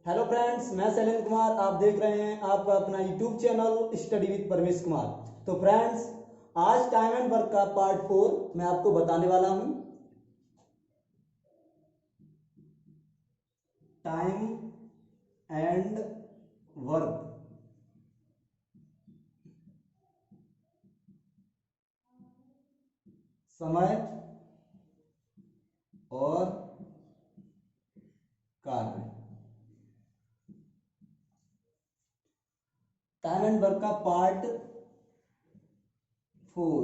Hello friends, मैं शैलेंद्र कुमार। आप देख रहे हैं आपका अपना YouTube channel study with Paramesh Kumar. तो फ्रेंड्स, आज टाइम एंड वर्क का पार्ट 4 मैं आपको बताने वाला हूं। टाइम एंड वर्क, समय और कार्य। टाइम एंड वर्क का पार्ट 4।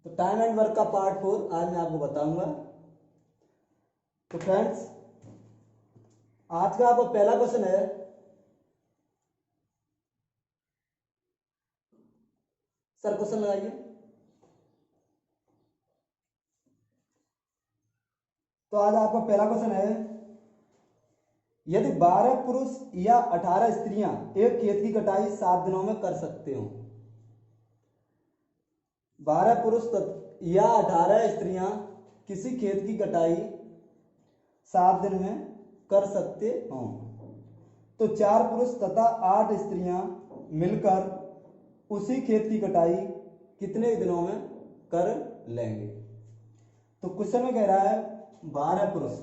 तो टाइम एंड वर्क का पार्ट 4 आज मैं आपको बताऊंगा। तो फ्रेंड्स, आज का आपका पहला क्वेश्चन है, सर क्वेश्चन लगाइए। तो आज आपका पहला क्वेश्चन है, यदि 12 पुरुष या 18 स्त्रियां एक खेत की कटाई 7 दिनों में कर सकते हो। 12 पुरुष या 18 स्त्रियां किसी खेत की कटाई 7 दिन में कर सकते हो, तो 4 पुरुष तथा 8 स्त्रियां मिलकर उसी खेत की कटाई कितने दिनों में कर लेंगे। तो क्वेश्चन में कह रहा है 12 पुरुष,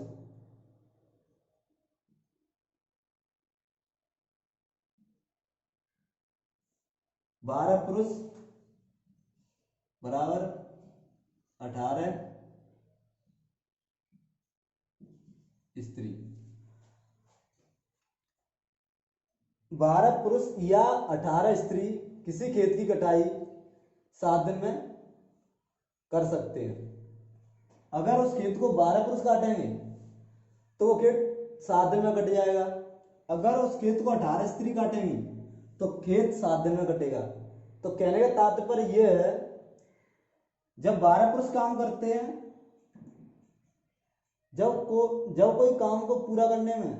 बराबर 18 स्त्री। 12 पुरुष या 18 स्त्री किसी खेत की कटाई 7 दिन में कर सकते हैं। अगर उस खेत को 12 पुरुष काटेंगे तो वो खेत 7 दिन में कट जाएगा। अगर उस खेत को 18 स्त्री काटेंगी तो खेत 7 दिन में कटेगा। तो कहने का तात्पर्य यह है, जब 12 पुरुष काम करते हैं, जब कोई काम को पूरा करने में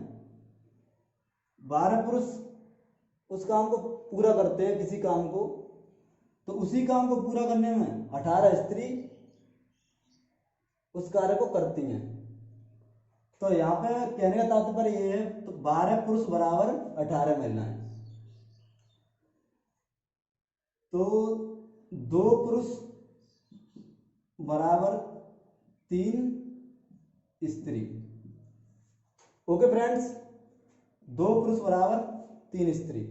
12 पुरुष उस काम को पूरा करते हैं किसी काम को, तो उसी काम को पूरा करने में 18 स्त्री उस कार्य को करती हैं। तो यहाँ पे कहने का तात्पर्य ये है, तो 12 पुरुष बराबर 18 महिलाएं। तो 2 पुरुष बराबर 3 स्त्री। ओके फ्रेंड्स, 2 पुरुष बराबर 3 स्त्री।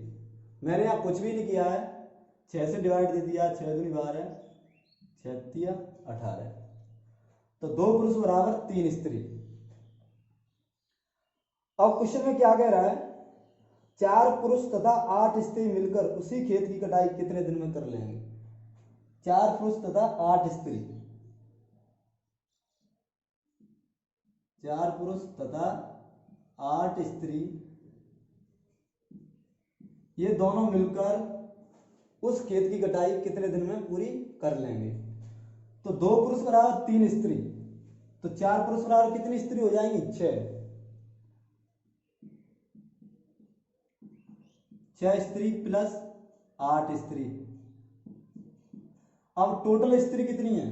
मैंने यहाँ कुछ भी नहीं किया है, 6 से डिवाइड दे दिया, 6 दूनी 12, 6 तिया 18। तो 2 पुरुष बराबर 3 स्त्री। अब क्वेश्चन में क्या कह रहा है, 4 पुरुष तथा 8 स्त्री मिलकर उसी खेत की कटाई कितने दिन में कर लेंगे। 4 पुरुष तथा 8 स्त्री, 4 पुरुष तथा 8 स्त्री, ये दोनों मिलकर उस खेत की कटाई कितने दिन में पूरी कर लेंगे। तो 2 पुरुष बराबर 3 स्त्री, तो 4 पुरुष बराबर कितनी स्त्री हो जाएंगी, 6 स्त्री प्लस 8 स्त्री। अब टोटल स्त्री कितनी है,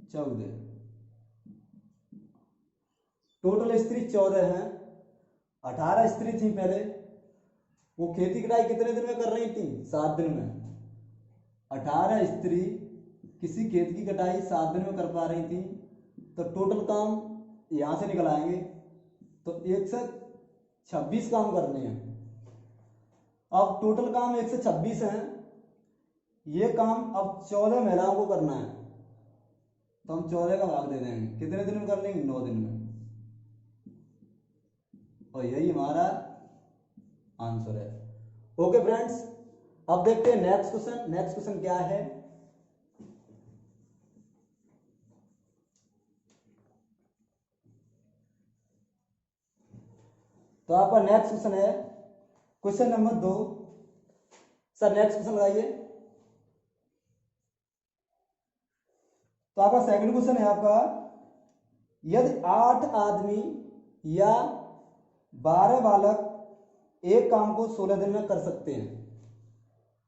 14। टोटल स्त्री 14 है। 18 स्त्री थी पहले, वो खेती कटाई कितने दिन में कर रही थी, 7 दिन में। 18 स्त्री किसी खेत की कटाई 7 दिन में कर पा रही थी, तो टोटल काम यहां से निकल आएंगे, तो 1 से 26 काम करने हैं। अब टोटल काम 1 से 26 हैं, ये काम अब 14 महिलाओं को करना है, तो हम 14 का भाग दे देंगे। कितने दिन में कर लेंगे, 9 दिन में। और यही हमारा आंसर है। ओके फ्रेंड्स, अब देखते हैं नेक्स्ट क्वेश्चन। नेक्स्ट क्वेश्चन क्या है, तो आपका नेक्स्ट क्वेश्चन है question number 2। Sir next question लगाइए। तो आपका सेकंड क्वेश्चन है आपका, यदि 8 आदमी या 12 बालक एक काम को 16 दिन में कर सकते हैं।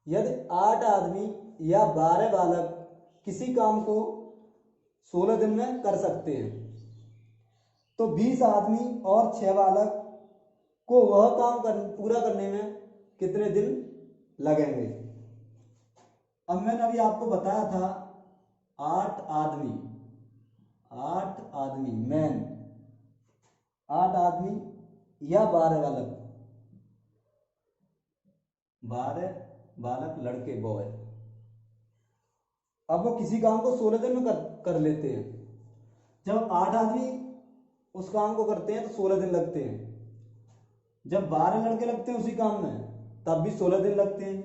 यदि 8 आदमी या 12 बालक किसी काम को 16 दिन में कर सकते हैं। तो 20 आदमी और 6 बालक को वह काम पूरा करने में कितने दिन लगेंगे? अब मैंने अभी आपको बताया था 8 आदमी मैन, 8 आदमी या 12 बालक, 12 बालक लड़के बॉय। अब वो किसी काम को 16 दिन में कर लेते हैं। जब 8 आदमी उस काम को करते हैं तो 16 दिन लगते हैं। जब 12 लड़के लगते हैं उसी काम में तब भी 16 दिन लगते हैं।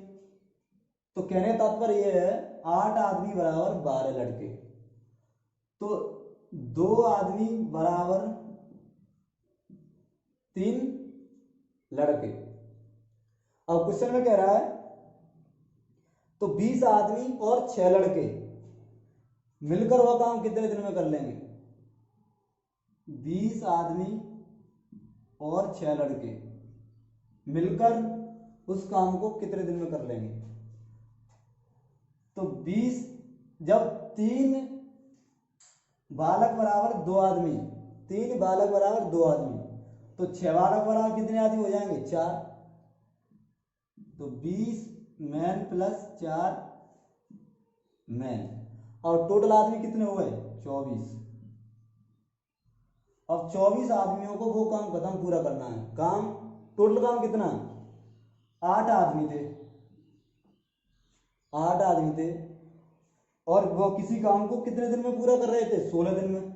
तो कहने का तात्पर्य यह है 8 आदमी बराबर 12 लड़के, तो 2 आदमी बराबर 3 लड़के। अब क्वेश्चन में कह रहा है तो 20 आदमी और 6 लड़के मिलकर वह काम कितने दिन में कर लेंगे? 20 आदमी और 6 लड़के मिलकर उस काम को कितने दिन में कर लेंगे? तो 20, जब 3 बालक बराबर 2 आदमी, 3 बालक बराबर 2 आदमी, तो 6 बालक बराबर कितने आदमी हो जाएंगे? 4। तो 20 मैन प्लस 4 मैन, और टोटल आदमी कितने हो गए? 24। अब 24 आदमियों को वो काम खत्म पूरा करना है। काम टोटल काम कितना? 8 आदमी थे, 8 आदमी थे, और वो किसी काम को कितने दिन में पूरा कर रहे थे? 16 दिन में।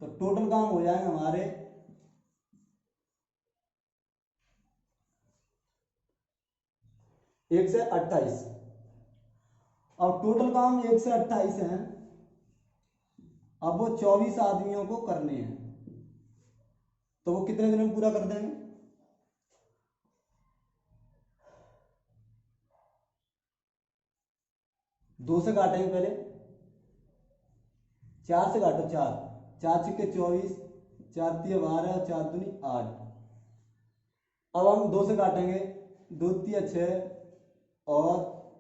तो टोटल काम हो जाएंगे हमारे 1 से 28। अब टोटल काम 1 से 28 हैं। अब वो 24 आदमियों को करने हैं, तो वो कितने दिन में पूरा कर देंगे? 2 से काटेंगे पहले, 4 से काटो, 4 4 छिक्के 24, 4 तिया 12, 4 दूनी 8। अब हम 2 से काटेंगे, 2 तिया 6 और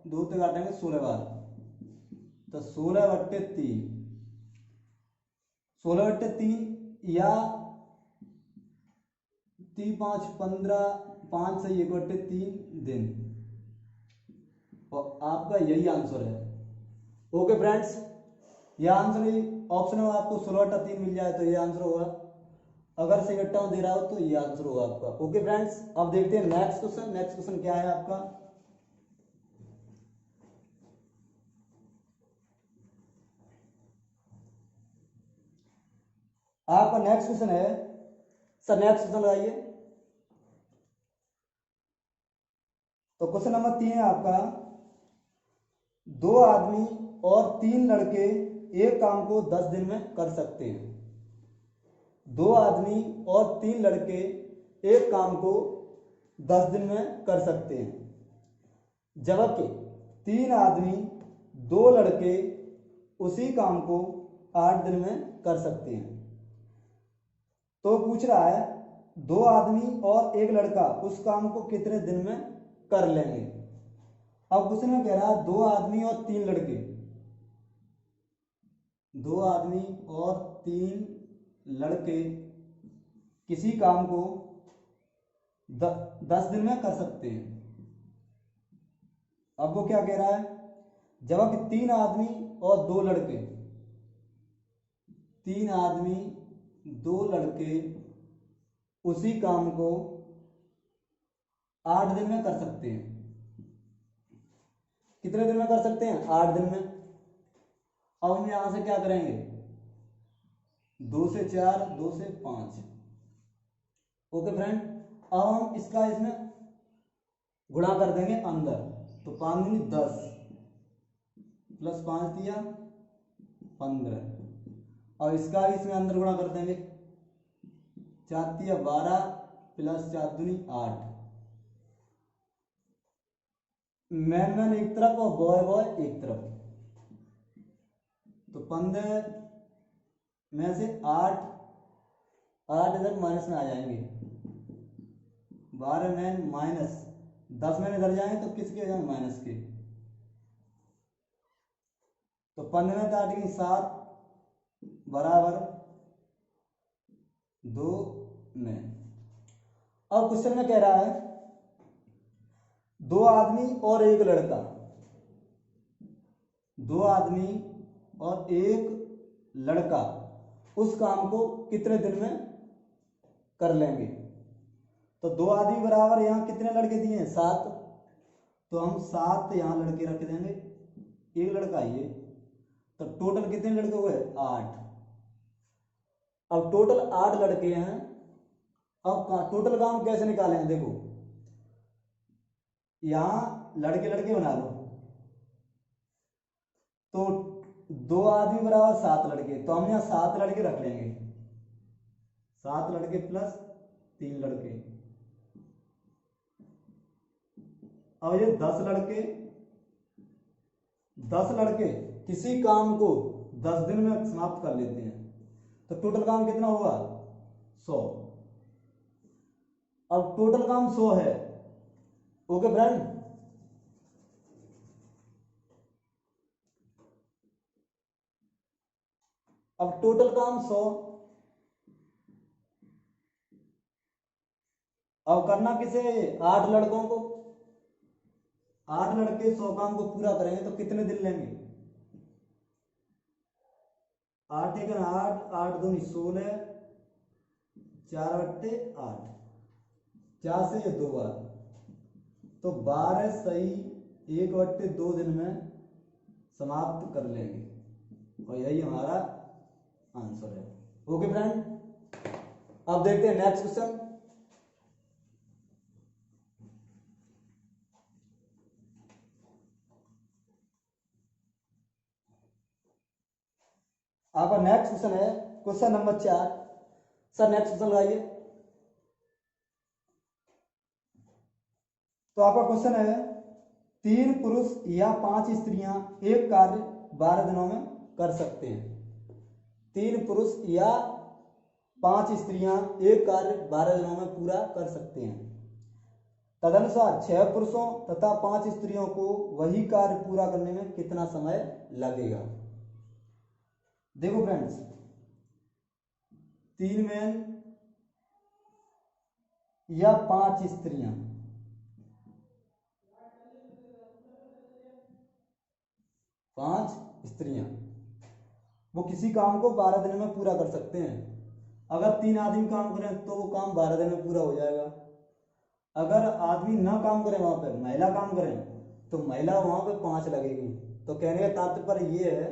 2 से काटेंगे 16 बार, तो 16/3, 16/3 या 3 5 15, 5 से 1/3 दिन, और आपका यही आंसर है। ओके फ्रेंड्स, यह आंसर ऑप्शन में आपको 16/3 मिल जाए तो ये आंसर होगा। अगर सिगट्टा दे रहा हो तो ये आंसर होगा आपका। ओके फ्रेंड्स, अब देखते हैं नेक्स्ट क्वेश्चन। नेक्स्ट क्वेश्चन क्या है आपका? आपका नेक्स्ट क्वेश्चन है सर, नेक्स्ट क्वेश्चन लगाइए। तो क्वेश्चन नंबर 3 है आपका, 2 आदमी और 3 लड़के एक काम को 10 दिन में कर सकते हैं। 2 आदमी और 3 लड़के एक काम को 10 दिन में कर सकते हैं, जबकि 3 आदमी 2 लड़के उसी काम को 8 दिन में कर सकते हैं। तो पूछ रहा है 2 आदमी और 1 लड़का उस काम को कितने दिन में कर लेंगे? अब क्वेश्चन में कह रहा है 2 आदमी और 3 लड़के, 2 आदमी और 3 लड़के किसी काम को 10 दिन में कर सकते हैं। अब वो क्या कह रहा है? जबकि 3 आदमी और 2 लड़के, 3 आदमी 2 लड़के उसी काम को 8 दिन में कर सकते हैं। कितने दिन में कर सकते हैं? 8 दिन में। अब हम यहां से क्या करेंगे? 2 से 4, 2 से 5। ओके फ्रेंड, अब हम इसका इसमें गुणा कर देंगे अंदर, तो 5 दूनी 10 प्लस 5 दिया 15, और इसका भी इसमें अंदर गुणा कर देंगे, 4 दिया 12 प्लस 4 दूनी 8। मैन मैन एक तरफ और बॉय बॉय एक तरफ, तो 15 में से 8 इधर माइनस में आ जाएंगे, 12 मैन माइनस 10 मैन इधर जाएंगे तो किसके हो जाएंगे? माइनस के। तो 15 में 8 की 7, बराबर 2 मैन। अब क्वेश्चन में कह रहा है 2 आदमी और 1 लड़का, 2 आदमी और 1 लड़का उस काम को कितने दिन में कर लेंगे। तो 2 आदमी बराबर यहाँ कितने लड़के दिए हैं 7, तो हम 7 यहाँ लड़के रख देंगे, 1 लड़का ये, तो टोटल कितने लड़के हुए 8। अब टोटल 8 लड़के हैं। अब टोटल काम कैसे निकालें, देखो यहां लड़के लड़के बना लो, तो 2 आदमी बराबर 7 लड़के, तो हम यहां 7 लड़के रख लेंगे, 7 लड़के प्लस 3 लड़के। अब ये 10 लड़के, 10 लड़के किसी काम को 10 दिन में समाप्त कर लेते हैं, तो टोटल काम कितना हुआ 100। अब टोटल काम 100 है। ओके फ्रेंड, अब टोटल काम 100। अब करना किसे, 8 लड़कों को, 8 लड़के 100 काम को पूरा करेंगे तो कितने दिन लेंगे, 8 एक 8, 8 दूनी 16, 4 बट्टे 8, 4 से 2 बार, तो 12 सही 1 बट्टे 2 दिन में समाप्त कर लेंगे, और यही हमारा आंसर है। ओके फ्रेंड, अब देखते हैं नेक्स्ट क्वेश्चन। आपका नेक्स्ट क्वेश्चन है question number 4। Sir next question लगाइए। तो आपका क्वेश्चन है 3 पुरुष या 5 स्त्रियां एक कार्य 12 दिनों में कर सकते हैं। 3 पुरुष या 5 स्त्रियां एक कार्य 12 दिनों में पूरा कर सकते हैं। तदनुसार 6 पुरुषों तथा 5 स्त्रियों को वही कार्य पूरा करने में कितना समय लगेगा। देखो फ्रेंड्स, 3 मैन या 5 स्त्रियां, 5 स्त्रियां वो किसी काम को 12 दिन में पूरा कर सकते हैं। अगर 3 आदमी काम करें तो वो काम 12 दिन में पूरा हो जाएगा। अगर आदमी ना काम करें, वहां पे महिला काम करें, तो महिला वहां पे 5 लगेगी। तो कहने का तात्पर्य ये है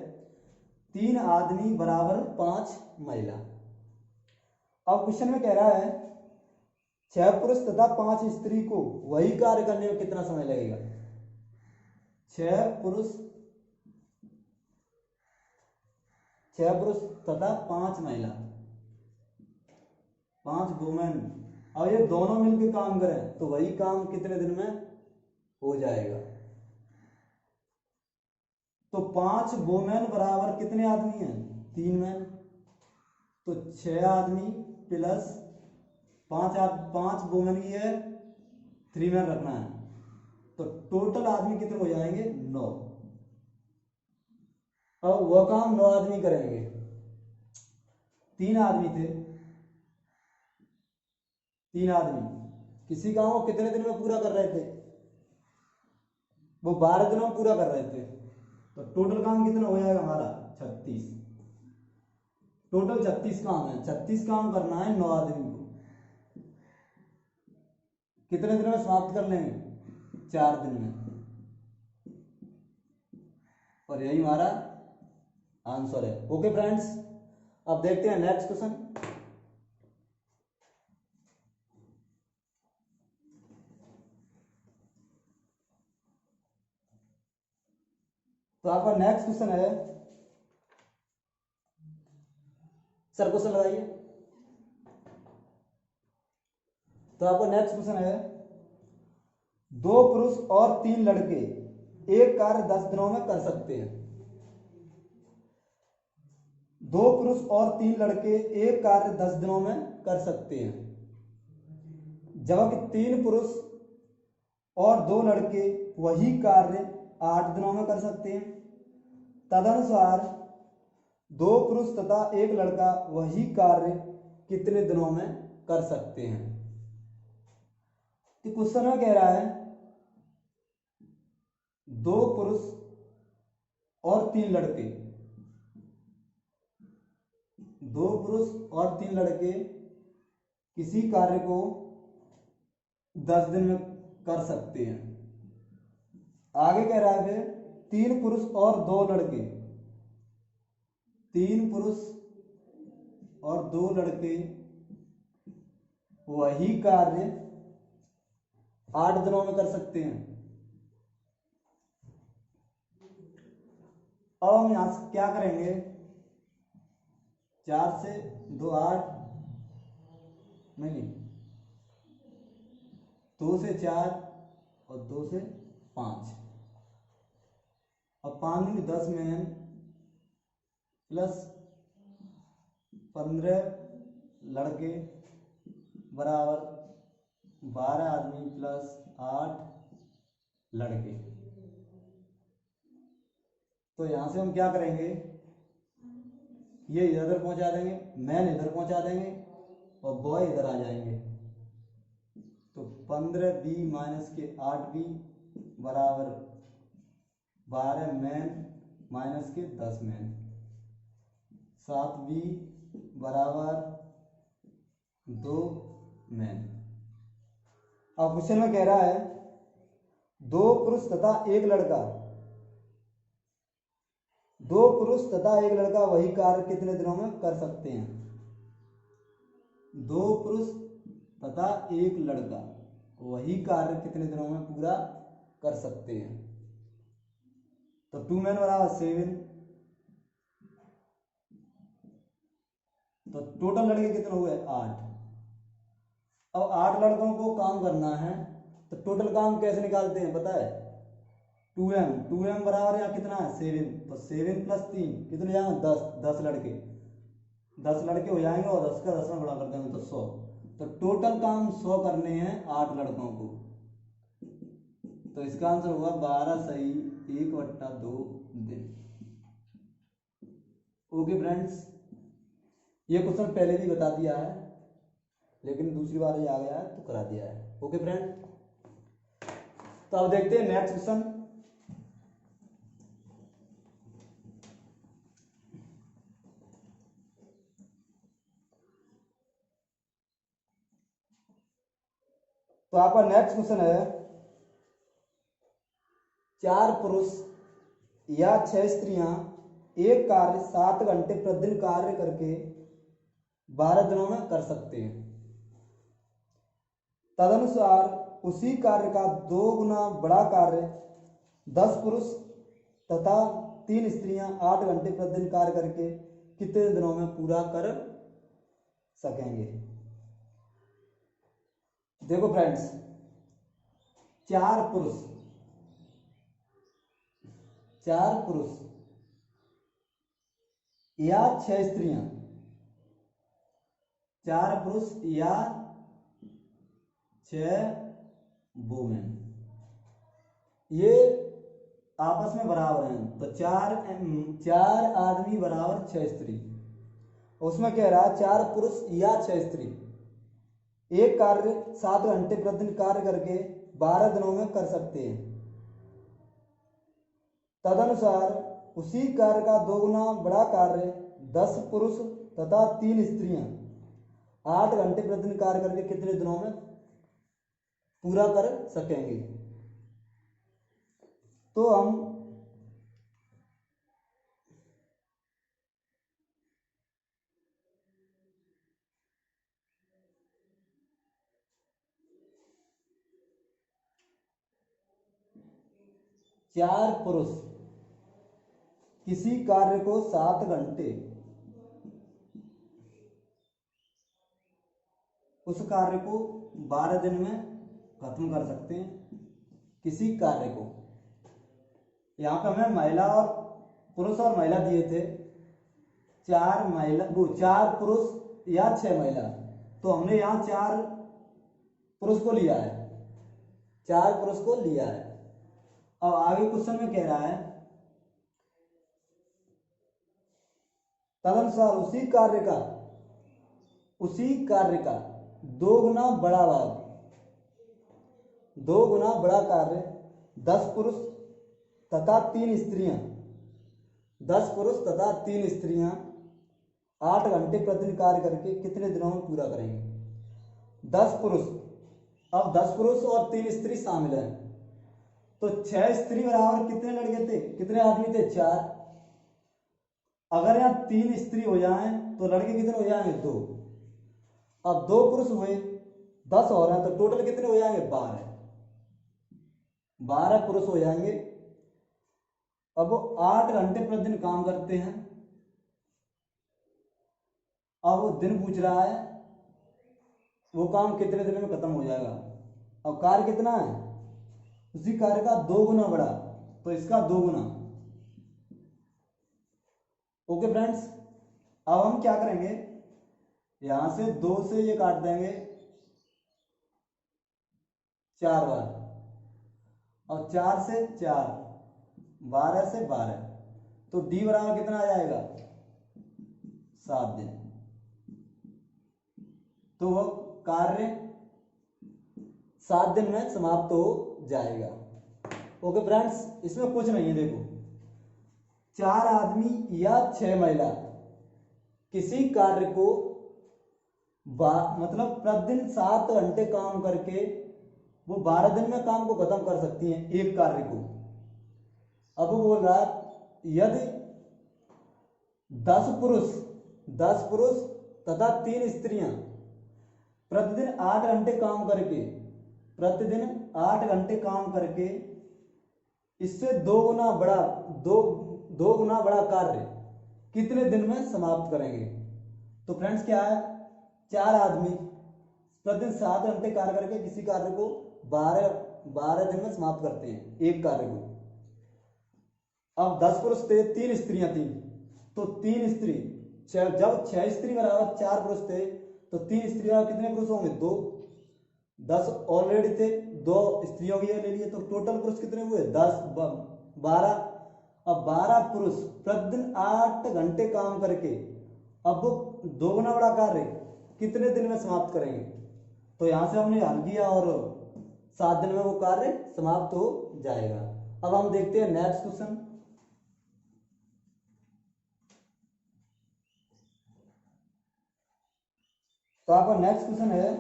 3 आदमी बराबर 5 महिला। अब क्वेश्चन में कह रहा है 6 पुरुष तथा 5 स्त्री को वही कार्य करने में कितना समय लगेगा। 6 पुरुष तथा 5 महिला, 5 वुमेन, और ये दोनों मिलकर काम करें तो वही काम कितने दिन में हो जाएगा। तो 5 वुमेन बराबर कितने आदमी हैं, 3 मैन, तो 6 आदमी प्लस 5 वुमेन की है, 3 मैन रखना है, तो टोटल आदमी कितने हो जाएंगे 9। अब वह काम 9 आदमी करेंगे। 3 आदमी थे, 3 आदमी किसी काम को कितने दिन में पूरा कर रहे थे, वो 12 दिनों में पूरा कर रहे थे, तो टोटल काम कितना हो जाएगा हमारा 36। टोटल 36 काम है, 36 काम करना है 9 आदमी को, कितने दिन में समाप्त कर लेंगे, 4 दिन में, और यही हमारा आंसर है। ओके फ्रेंड्स, अब देखते हैं नेक्स्ट क्वेश्चन। तो आपका नेक्स्ट क्वेश्चन है, सर क्वेश्चन लगाइए। तो आपका नेक्स्ट क्वेश्चन है 2 पुरुष और 3 लड़के एक कार्य 10 दिनों में कर सकते हैं। 2 पुरुष और 3 लड़के एक कार्य 10 दिनों में कर सकते हैं, जबकि 3 पुरुष और 2 लड़के वही कार्य 8 दिनों में कर सकते हैं। तदनुसार दो पुरुष तथा एक लड़का वही कार्य कितने दिनों में कर सकते हैं। तो क्वेश्चन में कह रहा है दो पुरुष और तीन लड़के, दो पुरुष और तीन लड़के किसी कार्य को 10 दिन में कर सकते हैं। आगे कह रहा है फिर तीन पुरुष और दो लड़के, तीन पुरुष और दो लड़के वही कार्य 8 दिनों में कर सकते हैं। अब हम यहां से क्या करेंगे, 4 से 2 8, नहीं 2 से 4 और 2 से 5, अब 5 में 10 मैन प्लस 15 लड़के बराबर 12 आदमी प्लस 8 लड़के। तो यहां से हम क्या करेंगे, ये इधर पहुंचा देंगे, मैन इधर पहुंचा देंगे और बॉय इधर आ जाएंगे। तो 15 बी माइनस के 8 बी बराबर 12 मैन माइनस के 10 मैन, 7 बी बराबर 2 मैन। अब क्वेश्चन में कह रहा है दो पुरुष तथा एक लड़का, दो पुरुष तथा एक लड़का वही कार्य कितने दिनों में कर सकते हैं। दो पुरुष तथा एक लड़का वही कार्य कितने दिनों में पूरा कर सकते हैं। तो 2 मैन बराबर 7, तो टोटल लड़के कितने हुए 8। अब 8 लड़कों को काम करना है तो टोटल काम कैसे निकालते हैं पता है, 2m बराबर यहाँ कितना है 7, तो 7 प्लस 3 कितने जाएंगे 10, 10 लड़के, 10 लड़के हो जाएंगे और 10 का 10 में गुणा कर देंगे तो 100। तो टोटल काम 100 करने हैं 8 लड़कों को। तो इसका आंसर होगा 12 सही 1/2 दिन। ओके फ्रेंड्स, ये क्वेश्चन पहले भी बता दिया है लेकिन दूसरी बार ये आ गया है तो करा दिया है। ओके फ्रेंड, तो अब देखते हैं नेक्स्ट क्वेश्चन। तो आपका नेक्स्ट क्वेश्चन है 4 पुरुष या 6 स्त्रियां एक कार्य 7 घंटे प्रतिदिन कार्य करके 12 दिनों में कर सकते हैं। तदनुसार उसी कार्य का 2 गुना बड़ा कार्य 10 पुरुष तथा 3 स्त्रियां 8 घंटे प्रतिदिन कार्य करके कितने दिनों में पूरा कर सकेंगे। देखो फ्रेंड्स, 4 पुरुष या 6 स्त्रियां, 4 पुरुष या 6 वुमेन, ये आपस में बराबर हैं। तो 4 आदमी बराबर 6 स्त्री। उसमें कह रहा है 4 पुरुष या 6 स्त्री एक कार्य 7 घंटे प्रतिदिन कार्य करके 12 दिनों में कर सकते हैं। तदनुसार उसी कार्य का 2 गुना बड़ा कार्य 10 पुरुष तथा 3 स्त्रियां 8 घंटे प्रतिदिन कार्य करके कितने दिनों में पूरा कर सकेंगे। तो हम चार पुरुष किसी कार्य को 7 घंटे उस कार्य को 12 दिन में खत्म कर सकते हैं। किसी कार्य को, यहाँ पे हमें महिला और पुरुष और महिला दिए थे, 4 पुरुष या 6 महिला, तो हमने यहाँ 4 पुरुष को लिया है, 4 पुरुष को लिया है। अब आगे क्वेश्चन में कह रहा है तदनुसार उसी कार्य का दो गुना बड़ा भाग, दो गुना बड़ा कार्य 10 पुरुष तथा 3 स्त्रियां, 10 पुरुष तथा 3 स्त्रियां 8 घंटे प्रतिदिन कार्य करके कितने दिनों में पूरा करेंगे? 10 पुरुष, अब 10 पुरुष और 3 स्त्री शामिल हैं, तो 6 स्त्री बराबर कितने लड़के थे, कितने आदमी थे? 4। अगर यहाँ 3 स्त्री हो जाएं तो लड़के कितने हो जाएंगे? 2। अब 2 पुरुष हुए, 10 हो रहे हैं, तो टोटल कितने हो जाएंगे? 12। 12 पुरुष हो जाएंगे। अब वो 8 घंटे प्रतिदिन काम करते हैं। अब वो दिन पूछ रहा है, वो काम कितने दिन में खत्म हो जाएगा? अब कार्य कितना है? उसी कार्य का 2 गुना बड़ा, तो इसका 2 गुना। ओके फ्रेंड्स, अब हम क्या करेंगे, यहां से 2 से ये काट देंगे 4 बार, और 4 से 4, 12 से 12, तो डी बराबर कितना आ जाएगा? 7 दिन। तो वो कार्य 7 दिन में समाप्त हो जाएगा। ओके फ्रेंड्स, इसमें कुछ नहीं है, देखो 4 आदमी या 6 महिला किसी कार्य को मतलब प्रतिदिन 7 घंटे काम करके वो 12 दिन में काम को खत्म कर सकती हैं, एक कार्य को। अब वो बोल रहा है यदि 10 पुरुष तथा 3 स्त्रियां प्रतिदिन 8 घंटे काम करके, प्रतिदिन 8 घंटे काम करके इससे 2 गुना बड़ा, दो गुना बड़ा कार्य कितने दिन में समाप्त करेंगे? तो फ्रेंड्स क्या है, 4 आदमी प्रतिदिन 7 घंटे कार्य करके किसी कार्य को 12 दिन में समाप्त करते हैं, एक कार्य को। अब 10 पुरुष थे, 3 स्त्रियां थी, तो 3 स्त्री, जब 6 स्त्री बराबर 4 पुरुष थे, तो 3 स्त्रियां कितने पुरुष होंगे? 2। 10 ऑलरेडी थे, 2 स्त्रियों की ले लिए, तो टोटल पुरुष कितने हुए? 10, 12। अब 12 पुरुष प्रतिदिन 8 घंटे काम करके अब वो 2 गुना बड़ा कार्य कितने दिन में समाप्त करेंगे? तो यहां से हमने हल किया और 7 दिन में वो कार्य समाप्त हो जाएगा। अब हम देखते हैं नेक्स्ट क्वेश्चन। तो आपका नेक्स्ट क्वेश्चन है,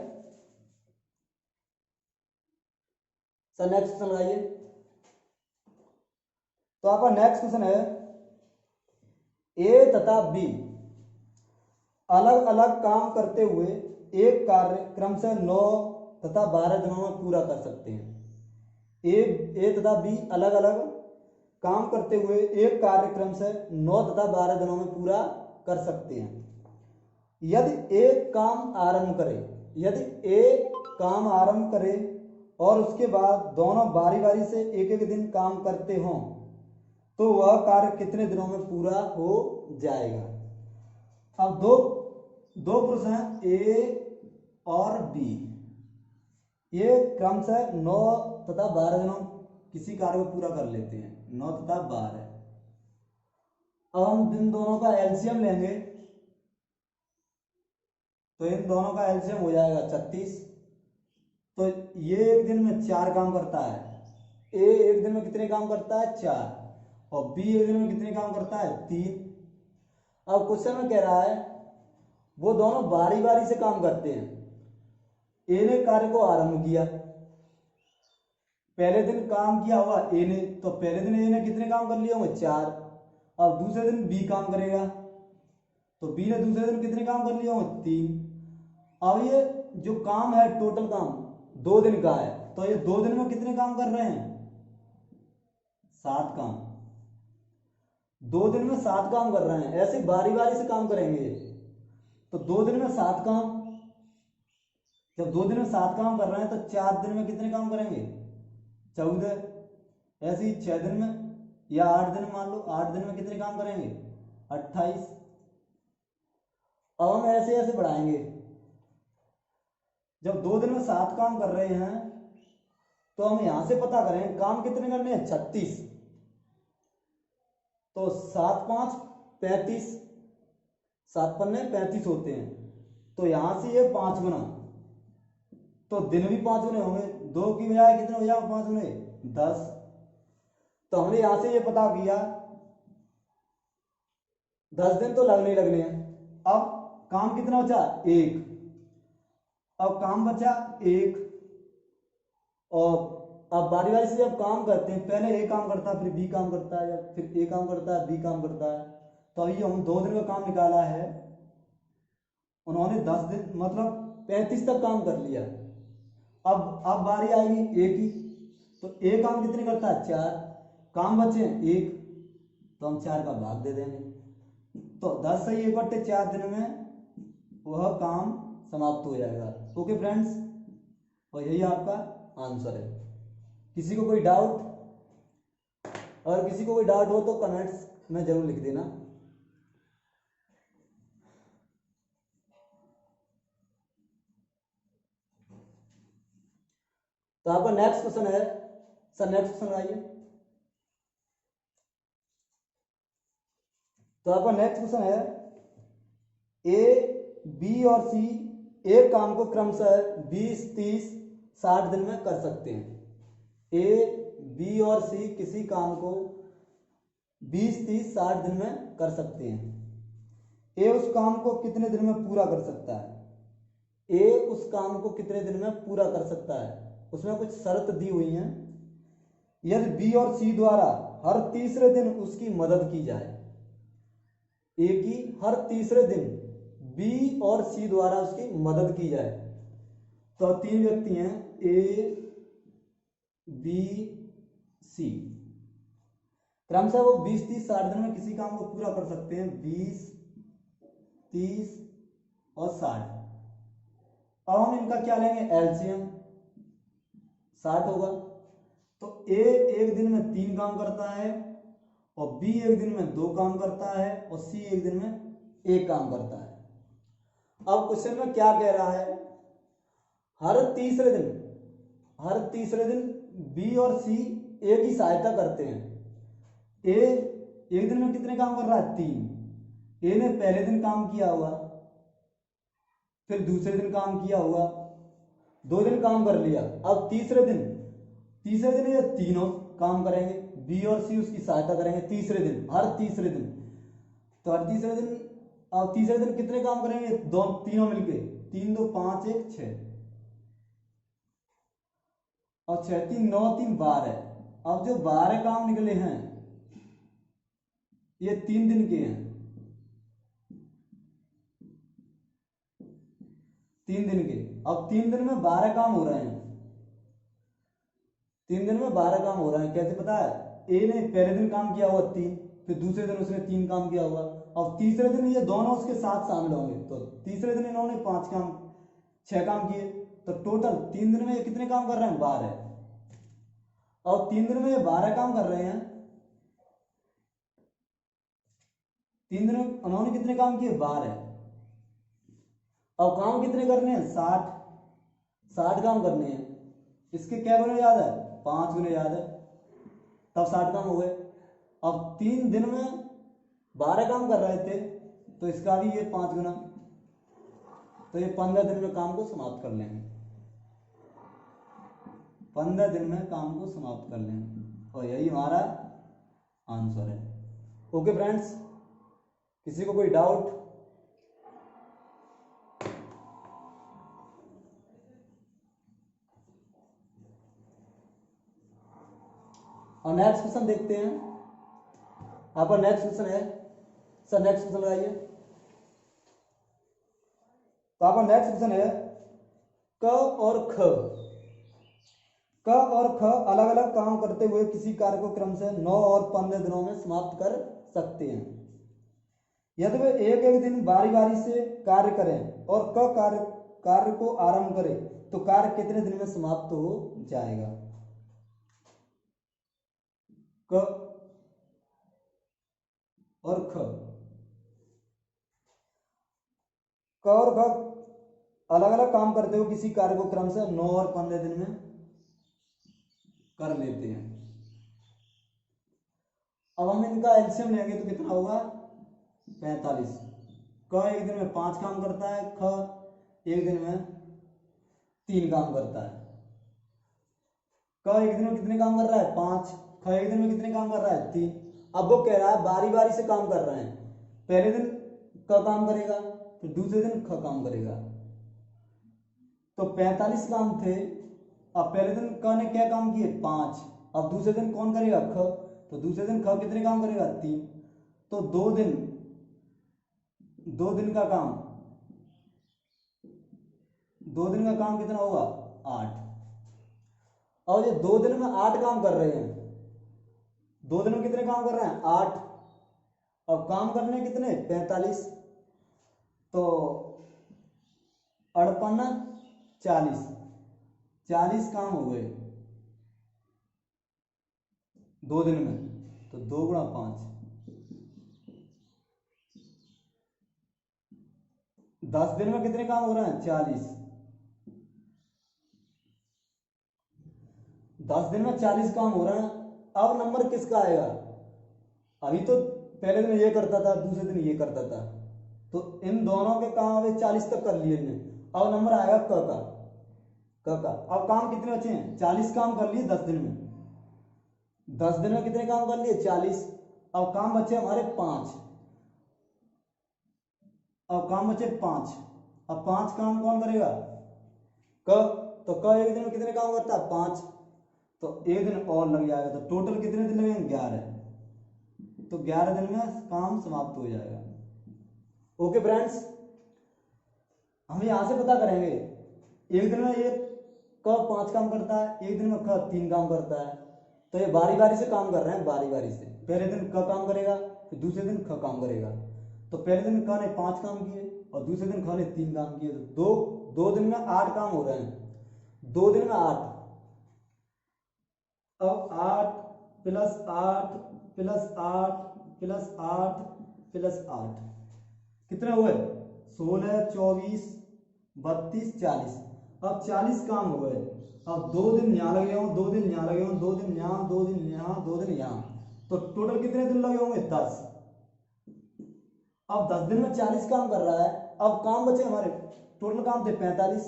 सर नेक्स्ट क्वेश्चन लगाइए। तो आपका नेक्स्ट क्वेश्चन है, ए तथा बी अलग अलग काम करते हुए एक कार्य क्रमशः 9 तथा 12 दिनों में पूरा कर सकते हैं। ए तथा बी अलग अलग काम करते हुए एक कार्य क्रमशः 9 तथा 12 दिनों में पूरा कर सकते हैं। यदि एक काम आरंभ करे और उसके बाद दोनों बारी बारी से एक एक दिन काम करते हों, तो वह कार्य कितने दिनों में पूरा हो जाएगा? अब दो पुरुष हैं, ए और बी, ये क्रमशः 9 तथा 12 दिनों किसी कार्य को पूरा कर लेते हैं, 9 तथा 12। अब हम इन दोनों का एलसीएम लेंगे, तो इन दोनों का एलसीएम हो जाएगा 36। तो ये एक दिन में 4 काम करता है, ए एक दिन में कितने काम करता है? 4, और बी एक दिन में कितने काम करता है? 3। अब क्वेश्चन में कह रहा है वो दोनों बारी बारी से काम करते हैं। ए ने कार्य को आरंभ किया, पहले दिन काम किया हुआ ए ने, तो पहले दिन ए ने कितने काम कर लिए होंगे? 4। अब दूसरे दिन बी काम करेगा, तो बी ने दूसरे दिन कितने काम कर लिए होंगे? 3। अब ये जो काम है टोटल काम 2 दिन का है, तो ये 2 दिन में कितने काम कर रहे हैं? 7 काम। 2 दिन में 7 काम कर रहे हैं, ऐसे बारी बारी से काम करेंगे। तो 2 दिन में 7 काम, जब 2 दिन में 7 काम कर रहे हैं तो 4 दिन में कितने काम करेंगे? 14। ऐसे ही 6 दिन में या 8 दिन, मान लो 8 दिन में कितने काम करेंगे? 28। अब हम ऐसे ऐसे बढ़ाएंगे, जब 2 दिन में 7 काम कर रहे हैं तो हम यहां से पता करें काम कितने करने हैं? 36। तो 7 5 35, 7 पन्ने 35 होते हैं, तो यहां से ये 5 गुना, तो दिन भी 5 गुने होंगे, 2 की बजाय कितने हो जाएगा 5 गुने 10। तो हमने यहां से ये पता किया 10 दिन तो लगने ही लगने हैं। अब काम कितना बचा 1, अब काम बचा 1, और अब बारी बारी से जब काम करते हैं, पहले ए काम करता है, फिर बी काम करता है, फिर ए काम करता है, बी काम करता है। तो अभी हम 2 दिन का काम निकाला है, उन्होंने 10 दिन मतलब 35 तक काम कर लिया। अब बारी आएगी ए की, तो ए काम कितने करता है 4, काम बचे 1, तो हम 4 का भाग दे देंगे, तो 10 से 1/4 दिन में वह काम समाप्त हो जाएगा। ओके फ्रेंड्स, और यही आपका आंसर है। किसी को कोई डाउट, अगर किसी को कोई डाउट हो तो कमेंट्स में जरूर लिख देना। तो आपका नेक्स्ट क्वेश्चन है सर, नेक्स्ट क्वेश्चन आइए। तो आपका नेक्स्ट क्वेश्चन है ए, बी और सी एक काम को क्रमशः 20, 30, 60 दिन में कर सकते हैं। ए, बी और सी किसी काम को 20, 30, 60 दिन में कर सकते हैं। ए उस काम को कितने दिन में पूरा कर सकता है? ए उस काम को कितने दिन में पूरा कर सकता है, उसमें कुछ शर्त दी हुई है। यदि बी और सी द्वारा हर तीसरे दिन उसकी मदद की जाए, ए की हर तीसरे दिन बी और सी द्वारा उसकी मदद की जाए। तो 3 व्यक्ति हैं ए, बी, सी, क्रमशः वो 20, 30, 60 दिन में किसी काम को पूरा कर सकते हैं। 20, 30 और 60। अब हम इनका क्या लेंगे एलसीएम, 60 होगा। तो ए एक दिन में 3 काम करता है, और बी एक दिन में 2 काम करता है, और सी एक दिन में 1 काम करता है। अब क्वेश्चन में क्या कह रहा है, हर तीसरे दिन बी और सी ए की सहायता करते हैं। ए एक दिन में कितने काम कर रहा है 3, ए ने पहले दिन काम किया हुआ, फिर दूसरे दिन काम किया हुआ, 2 दिन काम कर लिया। अब तीसरे दिन ये तीनों काम करेंगे, बी और सी उसकी सहायता करेंगे तीसरे दिन, हर तीसरे दिन। तो हर तीसरे दिन, अब तीसरे दिन कितने काम करेंगे, तीनों मिलके, 3, 2, 5, 1, 6, और 6, 3, 9, 3, 12। अब जो 12 काम निकले हैं ये 3 दिन के हैं, 3 दिन के। अब 3 दिन में 12 काम हो रहे हैं, 3 दिन में 12 काम हो रहे हैं। कैसे पता है, ए ने पहले दिन काम किया हुआ 3, फिर दूसरे दिन उसने 3 काम किया हुआ, और तीसरे दिन ये दोनों उसके साथ शामिल होंगे। तो तीसरे दिन इन्होंने 5 काम, 6 काम किए, तो टोटल 3 दिन में ये कितने काम कर रहे हैं 12। और 3 दिन में ये 12 काम कर रहे हैं, 3 दिन में उन्होंने कितने काम किए 12। और काम कितने करने हैं 60 काम करने हैं। इसके क्या गुने याद है 5 गुने याद है, तब 60 काम हो गए। अब 3 दिन में 12 काम कर रहे थे, तो इसका भी ये 5 गुना, तो ये 15 दिन में काम को समाप्त कर लेंगे, 15 दिन में काम को समाप्त कर लेंगे, और यही हमारा आंसर है। ओके फ्रेंड्स, किसी को कोई डाउट? और नेक्स्ट क्वेश्चन देखते हैं। आपका नेक्स्ट क्वेश्चन है सर, नेक्स्ट क्वेश्चन लगाइए। तो आपका नेक्स्ट क्वेश्चन है क और ख। क और ख अलग अलग काम करते हुए किसी कार्य को क्रमशः 9 और 15 दिनों में समाप्त कर सकते हैं। यदि वे एक एक दिन बारी बारी से कार्य करें और क कार्य को आरंभ करें, तो कार्य कितने दिन में समाप्त हो जाएगा? क और ख, क और ख अलग अलग काम करते हुए किसी कार्य को क्रमशः 9 और 15 दिन में कर लेते हैं। अब हम इनका एलसीएम लेंगे तो कितना होगा 45। क एक दिन में 5 काम करता है, ख एक दिन में 3 काम करता है। क एक दिन में कितने काम कर रहा है? 5। ख एक दिन में कितने काम कर रहा है? 3। अब वो कह रहा है बारी बारी से काम कर रहे हैं, पहले दिन क काम करेगा, फिर दूसरे दिन ख काम करेगा। तो 45 काम थे। अब पहले दिन क ने क्या काम किए? 5। अब दूसरे दिन कौन करेगा? ख। तो दूसरे दिन ख कितने काम करेगा? 3। तो 2 दिन का काम, 2 दिन का काम कितना होगा? 8। और ये 2 दिन में 8 काम कर रहे हैं, 2 दिन में कितने काम कर रहे हैं? 8। अब काम करने कितने? 45। तो 58 40, 40 काम हो गए 2 दिन में। तो 2 गुणा 5, 10 दिन में कितने काम हो रहे हैं? 40। 10 दिन में 40 काम हो रहे हैं। अब नंबर किसका आएगा? अभी तो पहले दिन ये करता था, दूसरे दिन ये करता था, तो इन दोनों के काम अभी 40 तक कर लिए इन्हें। अब नंबर आएगा क का। अब काम कितने बचे हैं? 40 काम कर लिए 10 दिन में। 10 दिन में कितने काम कर लिए? 40। अब काम बचे हमारे 5। अब काम बचे 5। अब 5 काम कौन करेगा? क। तो क एक दिन में कितने काम करता है? 5। तो एक दिन और लग जाएगा, तो टोटल कितने दिन लगेंगे? 11। तो 11 दिन में काम समाप्त हो जाएगा। ओके फ्रेंड्स, हम यहां से पता करेंगे एक दिन में ये क 5 काम करता है, एक दिन में ख 3 काम करता है। तो ये बारी बारी से काम कर रहे हैं, बारी बारी से। पहले दिन क काम करेगा, फिर दूसरे दिन ख काम करेगा। तो पहले दिन क ने 5 काम किए और दूसरे दिन ख ने 3 काम किए। तो दो दिन में 8 काम हो रहे हैं, 2 दिन में 8। अब 8 प्लस 8 प्लस 8 प्लस 8 प्लस 8 कितने हुए? 16 24 32 40। अब 40 काम हो गए। अब 2 दिन यहाँ लगे हों, 2 दिन यहाँ लगे हों, 2 दिन यहाँ, 2 दिन यहाँ, 2 दिन यहाँ, तो टोटल कितने दिन लगे होंगे? 10। अब 10 दिन में 40 काम कर रहा है। अब काम बचे हमारे, टोटल काम थे 45,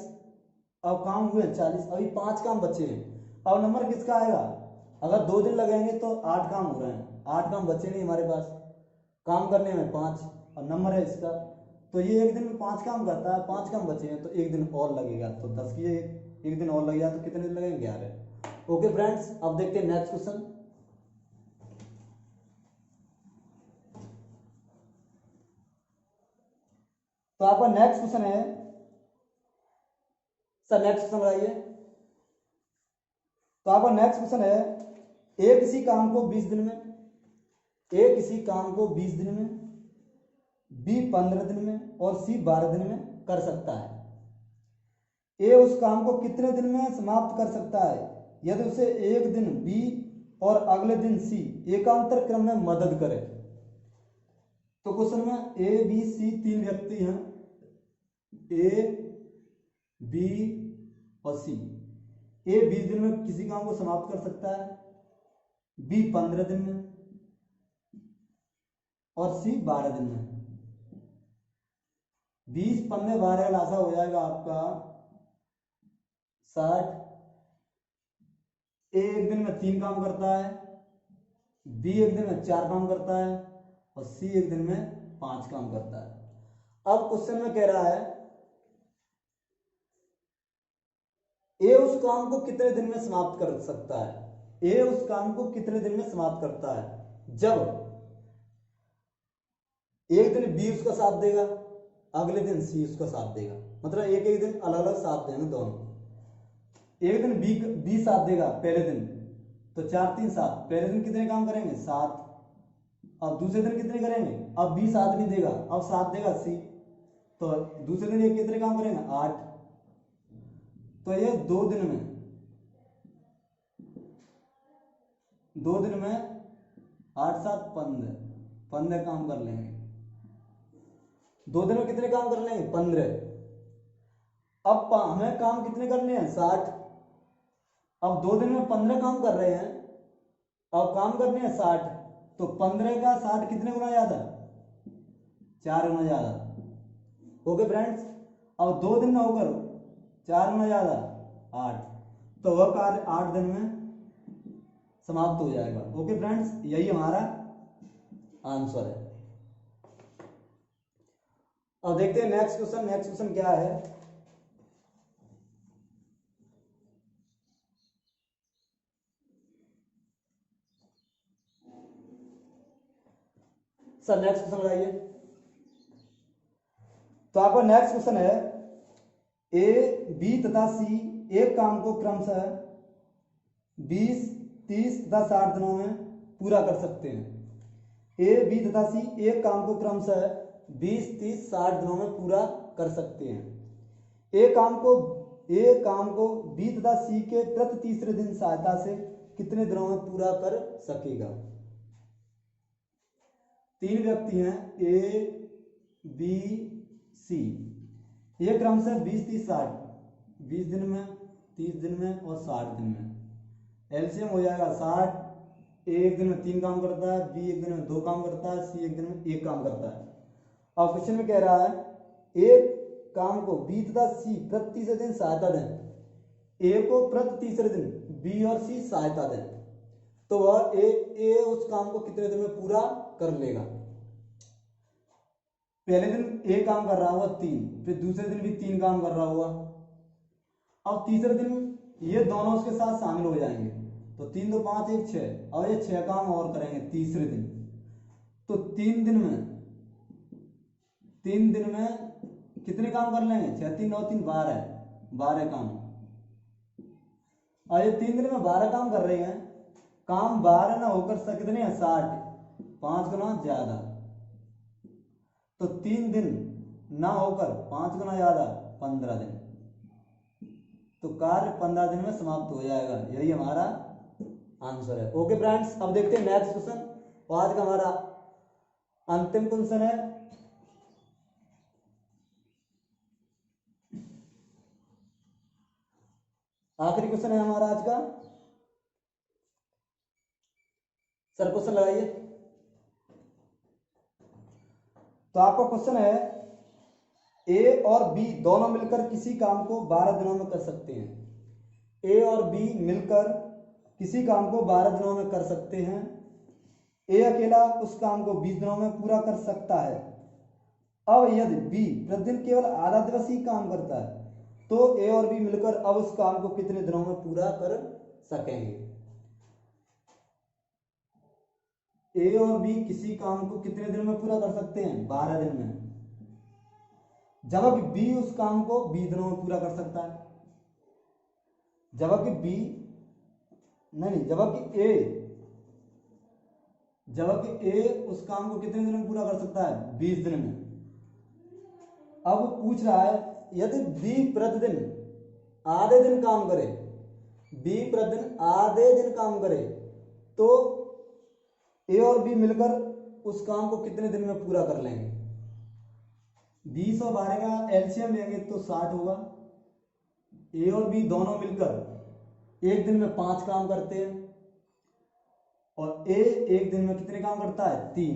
अब काम हुए 40, अभी 5 काम बचे हैं। अब नंबर किसका आएगा? अगर 2 दिन लगेंगे तो 8 काम हो रहे हैं, 8 काम बचे नहीं हमारे पास, काम करने में 5 और नंबर है इसका। तो ये एक दिन में 5 काम करता है, 5 काम बचे हैं, तो एक दिन और लगेगा। तो 10 की एक दिन और लगेगा, तो कितने दिन लगेंगे? 11। ओके फ्रेंड्स, अब देखते हैं नेक्स्ट क्वेश्चन। तो आपका नेक्स्ट क्वेश्चन है सर, नेक्स्ट क्वेश्चन लगाइए। तो आपका नेक्स्ट क्वेश्चन है ए किसी काम को 20 दिन में, ए किसी काम को 20 दिन में, बी 15 दिन में और सी 12 दिन में कर सकता है। ए उस काम को कितने दिन में समाप्त कर सकता है यदि उसे एक दिन बी और अगले दिन सी एकांतर क्रम में मदद करे? तो क्वेश्चन में ए बी सी 3 व्यक्ति हैं, ए बी और सी। ए 20 दिन में किसी काम को समाप्त कर सकता है, बी 15 दिन में और सी 12 दिन में। 20 15 12 लासा हो जाएगा आपका 60। ए एक दिन में 3 काम करता है, बी एक दिन में 4 काम करता है और सी एक दिन में 5 काम करता है। अब क्वेश्चन में कह रहा है ए उस काम को कितने दिन में समाप्त कर सकता है? ए उस काम को कितने दिन में समाप्त करता है जब एक दिन बी उसका साथ देगा, अगले दिन सी उसका साथ देगा। मतलब एक एक दिन अलग अलग साथ देंगे दोनों। एक दिन बी साथ देगा पहले दिन, तो 4 3 7, पहले दिन कितने काम करेंगे? 7। अब दूसरे दिन कितने करेंगे? अब बी साथ नहीं देगा, अब साथ देगा सी, तो दूसरे दिन ये कितने काम करेंगे? 8। तो ये 2 दिन में 8 7 15 काम कर लेंगे। 2 दिन में कितने काम कर लेंगे? 15। अब हमें काम कितने करने हैं? 60। अब 2 दिन में 15 काम कर रहे हैं, अब काम करने हैं 60, तो 15 का 60 कितने गुना ज्यादा? 4 गुना ज्यादा। ओके फ्रेंड्स, अब 2 दिन में होकर 4 गुना ज़्यादा 8, तो वह कार्य 8 दिन में समाप्त हो जाएगा। ओके फ्रेंड्स, यही हमारा आंसर है। अब देखते हैं नेक्स्ट क्वेश्चन। नेक्स्ट क्वेश्चन क्या है? सर नेक्स्ट क्वेश्चन लगाइए। तो आपका नेक्स्ट क्वेश्चन है, ए, बी तथा सी एक काम को क्रमशः 20, 30 तथा 60 दिनों में पूरा कर सकते हैं। ए, बी तथा सी एक काम को क्रमशः 20, 30, 60 दिनों में पूरा कर सकते हैं। ए काम को बी तथा सी के प्रति तीसरे दिन सहायता से कितने दिनों में पूरा कर सकेगा? 3 व्यक्ति हैं, ए, बी, सी। ये क्रमशः 20, 30, 60, 20 दिन में, 30 दिन में और 60 दिन में। एलसीएम हो जाएगा 60। ए एक दिन में 3 काम करता है, बी एक दिन में 2 काम करता है, सी एक दिन में 1 काम करता है। अब क्वेश्चन में कह रहा है, एक काम को बी तथा सी प्रति तीसरे दिन सहायता दें। ए को प्रति तीसरे दिन बी और सी सहायता दें, तो वह ए उस काम को कितने दिन में पूरा कर लेगा? पहले दिन ए काम कर रहा हुआ 3, फिर दूसरे दिन भी 3 काम कर रहा हुआ। अब तीसरे दिन ये दोनों उसके साथ शामिल हो जाएंगे, तो 3, 2, 5, 1, 6। अब ये 6 काम और करेंगे तीसरे दिन। तो 3 दिन में कितने काम कर लेंगे? 6, 3, 9, 3, 12 काम। और ये 3 दिन में 12 काम कर रहे हैं। काम 12 ना होकर कितने हैं? 60, 5 गुना ज्यादा। तो 3 दिन ना होकर 5 गुना ज्यादा 15 दिन। तो कार्य 15 दिन में समाप्त हो जाएगा। यही हमारा आंसर है। ओके फ्रेंड्स, अब देखते हैं नेक्स्ट क्वेश्चन। और आज का हमारा अंतिम क्वेश्चन है, आखिरी क्वेश्चन है हमारा आज का। सर क्वेश्चन लगाइए। तो आपका क्वेश्चन है, ए और बी दोनों मिलकर किसी काम को 12 दिनों में कर सकते हैं। ए और बी मिलकर किसी काम को 12 दिनों में कर सकते हैं। ए अकेला उस काम को 20 दिनों में पूरा कर सकता है। अब यदि बी प्रतिदिन केवल आधा दिवस ही काम करता है, तो ए और बी मिलकर अब उस काम को कितने दिनों में पूरा कर सकेंगे? ए और बी किसी काम को कितने दिन में पूरा कर सकते हैं? 12 दिन में। जबकि बी उस काम को 20 दिनों में पूरा कर सकता है। जबकि ए उस काम को कितने दिन में पूरा कर सकता है? 20 दिन में। अब पूछ रहा है, यदि बी प्रतिदिन आधे दिन काम करे, तो ए और बी मिलकर उस काम को कितने दिन में पूरा कर लेंगे? 20 और 12 का एलसीएम लेंगे तो 60 होगा। ए और बी दोनों मिलकर एक दिन में 5 काम करते हैं, और ए एक दिन में कितने काम करता है? 3।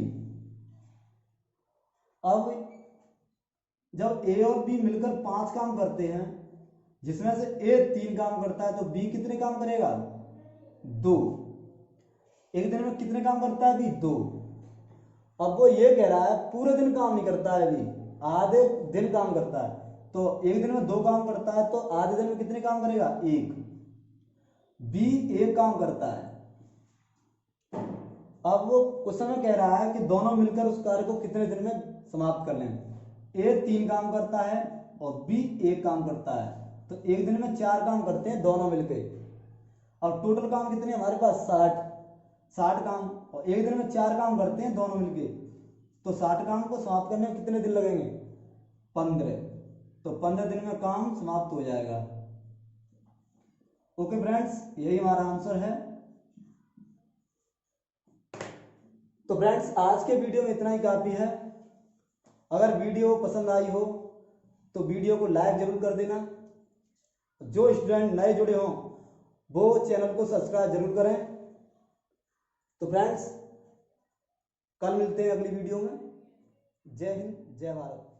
अब जब ए और बी मिलकर 5 काम करते हैं, जिसमें से ए 3 काम करता है, तो बी कितने काम करेगा? 2। एक दिन में कितने काम करता है? बी 2। अब वो ये कह रहा है पूरे दिन काम नहीं करता है बी, आधे दिन काम करता है। तो एक दिन में 2 काम करता है, तो आधे दिन में कितने काम करेगा? 1। बी 1 काम करता है। अब वो क्वेश्चन में कह रहा है कि दोनों मिलकर उस कार्य को कितने दिन में समाप्त कर लें। ए 3 काम करता है और बी 1 काम करता है, तो एक दिन में 4 काम करते हैं दोनों मिलकर। अब टोटल काम कितने हमारे पास? 60 काम, और एक दिन में 4 काम करते हैं दोनों मिलके, तो 60 काम को समाप्त करने में कितने दिन लगेंगे? 15। तो 15 दिन में काम समाप्त हो जाएगा। ओके फ्रेंड्स, यही हमारा आंसर है। तो फ्रेंड्स, आज के वीडियो में इतना ही काफी है। अगर वीडियो पसंद आई हो तो वीडियो को लाइक जरूर कर देना। जो स्टूडेंट नए जुड़े हों वो चैनल को सब्सक्राइब जरूर करें। तो फ्रेंड्स, कल मिलते हैं अगली वीडियो में। जय हिंद, जय भारत।